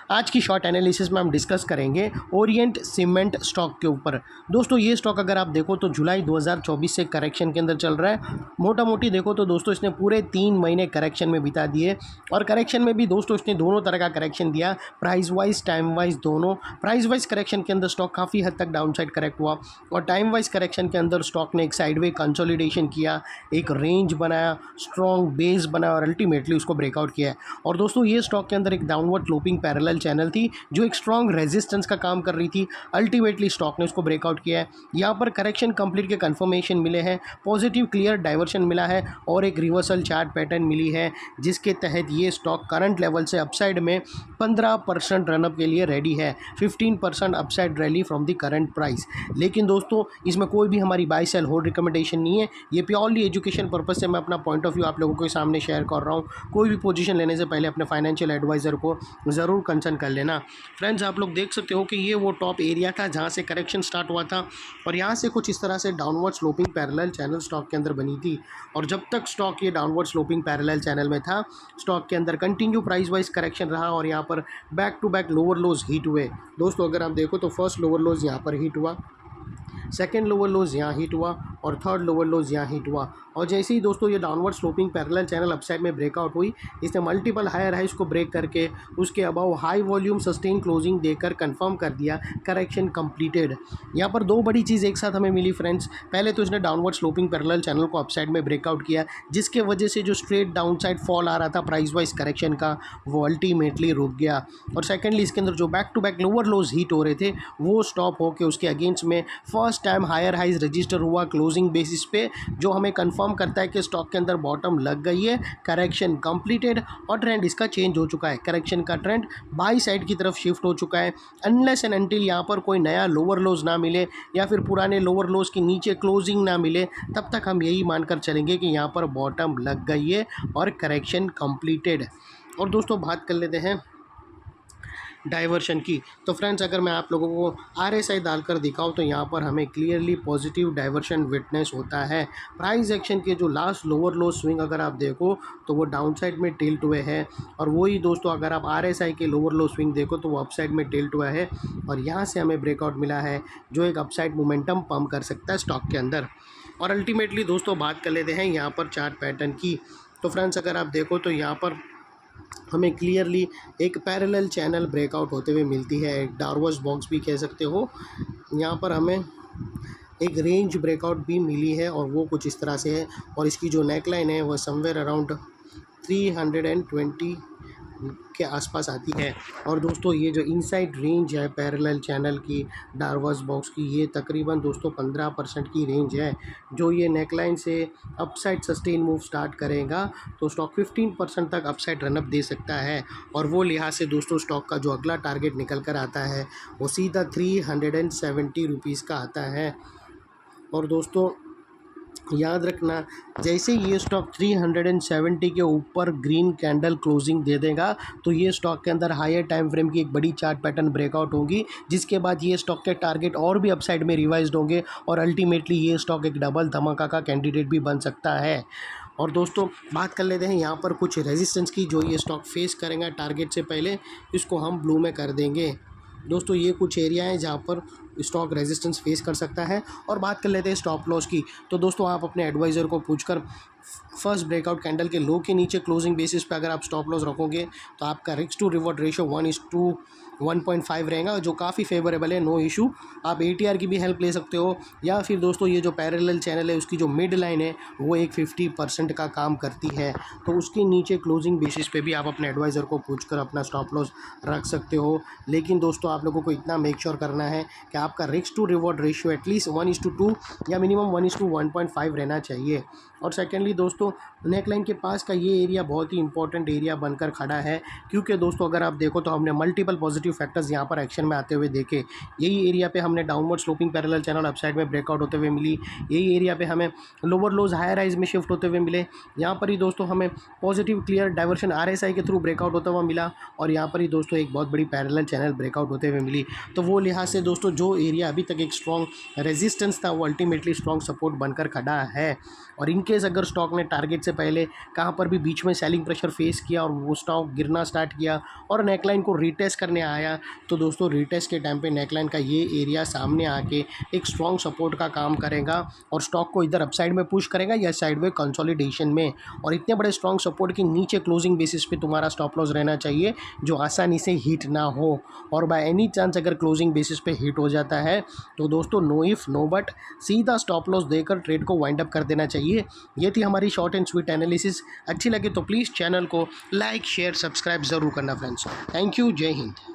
आज की short analysis में हम डिस्कस करेंगे ओरिएंट सीमेंट स्टॉक के ऊपर। दोस्तों ये स्टॉक अगर आप देखो तो जुलाई 2024 से करेक्शन के अंदर चल रहा है। मोटा मोटी देखो तो दोस्तों इसने पूरे 3 महीने करेक्शन में बिता दिए और करेक्शन में भी दोस्तों इसने दोनों तरह का करेक्शन दिया, प्राइस वाइज टाइम वाइज दोनों। प्राइस वाइज करेक्शन के अंदर स्टॉक काफ़ी हद तक डाउन साइड करेक्ट हुआ और टाइम वाइज करेक्शन के अंदर स्टॉक ने एक साइडवे कंसोलिडेशन किया, एक रेंज बनाया, स्ट्रॉन्ग बेस बनाया और अल्टीमेटली उसको ब्रेकआउट किया है। और दोस्तों ये स्टॉक के अंदर एक डाउनवर्ड स्लोपिंग पैरेलल चैनल थी जो एक स्ट्रॉन्ग रेजिस्टेंस का काम कर रही थी। अल्टीमेटली स्टॉक ने उसको ब्रेकआउट किया है। यहाँ पर करेक्शन कंप्लीट के कंफर्मेशन मिले हैं, पॉजिटिव क्लियर डाइवर्शन मिला है और एक रिवर्सल चार्ट पैटर्न मिली है जिसके तहत ये स्टॉक करंट लेवल से अपसाइड में 15% रनअप के लिए रेडी है, 15% upside rally from the current price. लेकिन दोस्तों इसमें कोई भी हमारी बाय सेल होल्ड रिकमेंडेशन नहीं है, ये प्योरली एजुकेशन पर्पस से मैं अपना पॉइंट ऑफ व्यू आप लोगों के सामने शेयर कर रहा हूँ। कोई भी पोजीशन लेने से पहले अपने फाइनेंशियल एडवाइज़र को ज़रूर कंसल्ट कर लेना। फ्रेंड्स आप लोग देख सकते हो कि ये वो टॉप एरिया था जहाँ से करेक्शन स्टार्ट हुआ था और यहाँ से कुछ इस तरह से downward sloping parallel channel stock के अंदर बनी थी। और जब तक स्टॉक ये डाउनवर्ड स्लोपिंग पैरेलल चैनल में था, स्टॉक के अंदर कंटिन्यू प्राइस वाइज करेक्शन रहा और यहाँ पर back to back lower lows hit हुए। दोस्तों अगर आप देखो तो फर्स्ट लोअर लोज यहाँ पर हिट हुआ, सेकेंड लोअर लोज यहाँ हिट हुआ और थर्ड लोअर लोज यहाँ हिट हुआ। और जैसे ही दोस्तों ये downward sloping parallel channel upside में ब्रेकआउट हुई, इसने मल्टीपल हायर हाइज को ब्रेक करके उसके above high volume sustain closing देकर कंफर्म कर दिया करेक्शन कंप्लीटेड। यहाँ पर दो बड़ी चीज़ एक साथ हमें मिली फ्रेंड्स। पहले तो इसने डाउनवर्ड स्लोपिंग पैरेलल चैनल को अपसाइड में ब्रेकआउट किया जिसके वजह से जो स्ट्रेट डाउन साइड फॉल आ रहा था प्राइस वाइज करेक्शन का, वो अल्टीमेटली रुक गया। और सेकेंडली इसके अंदर जो back to back lower lows hit हो रहे थे वो स्टॉप होकर उसके अगेंस्ट में first time higher highs register हुआ क्लोजिंग बेसिस पे, जो हमें कंफर्म करता है कि स्टॉक के अंदर बॉटम लग गई है, करेक्शन कंप्लीटेड और ट्रेंड इसका चेंज हो चुका है। करेक्शन का ट्रेंड बाई साइड की तरफ शिफ्ट हो चुका है। अनलेस एंड अनटिल यहाँ पर कोई नया लोअर लोज ना मिले या फिर पुराने लोअर लोज के नीचे क्लोजिंग ना मिले, तब तक हम यही मानकर चलेंगे कि यहाँ पर बॉटम लग गई है और करेक्शन कंप्लीटेड। और दोस्तों बात कर लेते हैं डाइवर्शन की। तो फ्रेंड्स अगर मैं आप लोगों को RSI डालकर दिखाऊं तो यहाँ पर हमें क्लियरली पॉजिटिव डाइवर्शन विटनेस होता है। प्राइस एक्शन के जो लास्ट लोअर लो स्विंग अगर आप देखो तो वो डाउन साइड में टिल्ट हुए हैं और वही दोस्तों अगर आप RSI के लोअर लो स्विंग देखो तो वो अपसाइड में टिल्ट हुआ है और यहाँ से हमें ब्रेकआउट मिला है जो एक अपसाइड मोमेंटम पम्प कर सकता है स्टॉक के अंदर। और अल्टीमेटली दोस्तों बात कर लेते हैं यहाँ पर चार्ट पैटर्न की। तो फ्रेंड्स अगर आप देखो तो यहाँ पर हमें क्लियरली एक पैरेलल चैनल ब्रेकआउट होते हुए मिलती है, एक डार्वस बॉक्स भी कह सकते हो। यहाँ पर हमें एक रेंज ब्रेकआउट भी मिली है और वो कुछ इस तरह से है और इसकी जो नेकलाइन है वो समवेयर अराउंड 320 के आसपास आती है। और दोस्तों ये जो इनसाइड रेंज है पैरेलल चैनल की डार्वस बॉक्स की, ये तकरीबन दोस्तों 15% की रेंज है। जो ये नेकलाइन से अपसाइड सस्टेन मूव स्टार्ट करेगा तो स्टॉक 15% तक अपसाइड रनअप दे सकता है और वो लिहाज से दोस्तों स्टॉक का जो अगला टारगेट निकल कर आता है वो सीधा 370 रुपीज़ का आता है। और दोस्तों याद रखना, जैसे ये स्टॉक 370 के ऊपर ग्रीन कैंडल क्लोजिंग दे देगा तो ये स्टॉक के अंदर हायर टाइम फ्रेम की एक बड़ी चार्ट पैटर्न ब्रेकआउट होगी, जिसके बाद ये स्टॉक के टारगेट और भी अपसाइड में रिवाइज्ड होंगे और अल्टीमेटली ये स्टॉक एक डबल धमाका का कैंडिडेट भी बन सकता है। और दोस्तों बात कर लेते हैं यहाँ पर कुछ रेजिस्टेंस की जो ये स्टॉक फेस करेगा टारगेट से पहले, इसको हम ब्लू में कर देंगे। दोस्तों ये कुछ एरिया है जहाँ पर स्टॉक रेजिस्टेंस फेस कर सकता है। और बात कर लेते हैं स्टॉप लॉस की। तो दोस्तों आप अपने एडवाइज़र को पूछकर फर्स्ट ब्रेकआउट कैंडल के लो के नीचे क्लोजिंग बेसिस पे अगर आप स्टॉप लॉस रखोगे तो आपका रिस्क टू रिवॉर्ड रेशियो 1:1.5 रहेगा, जो काफ़ी फेवरेबल है, नो इशू। आप ATR की भी हेल्प ले सकते हो या फिर दोस्तों ये जो पैरेलल चैनल है उसकी जो मिड लाइन है वो एक 50% का काम करती है, तो उसके नीचे क्लोजिंग बेसिस पे भी आप अपने एडवाइज़र को पूछकर अपना स्टॉप लॉस रख सकते हो। लेकिन दोस्तों आप लोगों को इतना मेक श्योर करना है कि आपका risk to reward ratio at least 1:2 या मिनिमम 1:1.5 रहना चाहिए। और सेकेंडली दोस्तों नेकलाइन के पास का ये एरिया बहुत ही इंपॉर्टेंट एरिया बनकर खड़ा है, क्योंकि दोस्तों अगर आप देखो तो हमने मल्टीपल पॉजिटिव फैक्टर्स यहाँ पर एक्शन में आते हुए देखे। यही एरिया पे हमने downward sloping parallel channel upside में ब्रेकआउट होते हुए मिली, यही एरिया पे हमें लोअर लोज हायर हाइज में शिफ्ट होते हुए मिले। यहाँ पर ही दोस्तों हमें पॉजिटिव क्लियर डाइवर्शन RSI के थ्रू ब्रेकआउट होता हुआ मिला और यहाँ पर ही दोस्तों एक बहुत बड़ी पैरेलल चैनल ब्रेकआउट होते हुए मिली। तो वो लिहाज से दोस्तों जो जो एरिया अभी तक एक स्ट्रॉन्ग रेजिस्टेंस था वो अल्टीमेटली स्ट्रॉन्ग सपोर्ट बनकर खड़ा है। और इनकेस अगर स्टॉक ने टारगेट से पहले कहाँ पर भी बीच में सेलिंग प्रेशर फेस किया और वो स्टॉक गिरना स्टार्ट किया और नेकलाइन को रीटेस्ट करने आया, तो दोस्तों रीटेस्ट के टाइम पे नेकलाइन का ये एरिया सामने आके एक स्ट्रॉन्ग सपोर्ट का काम करेगा और स्टॉक को इधर अपसाइड में पुश करेगा या साइडवे कंसोलिडेशन में। और इतने बड़े स्ट्रॉन्ग सपोर्ट के नीचे क्लोजिंग बेसिस पे तुम्हारा स्टॉप लॉस रहना चाहिए जो आसानी से हिट ना हो। और बाय एनी चांस अगर क्लोजिंग बेसिस पे हिट हो जाता है तो दोस्तों नो इफ नो बट सीधा स्टॉप लॉस देकर ट्रेड को वाइंड अप कर देना चाहिए। ये थी हमारी शॉर्ट एंड स्वीट एनालिसिस। अच्छी लगे तो प्लीज़ चैनल को लाइक शेयर सब्सक्राइब ज़रूर करना फ्रेंड्स। थैंक यू, जय हिंद।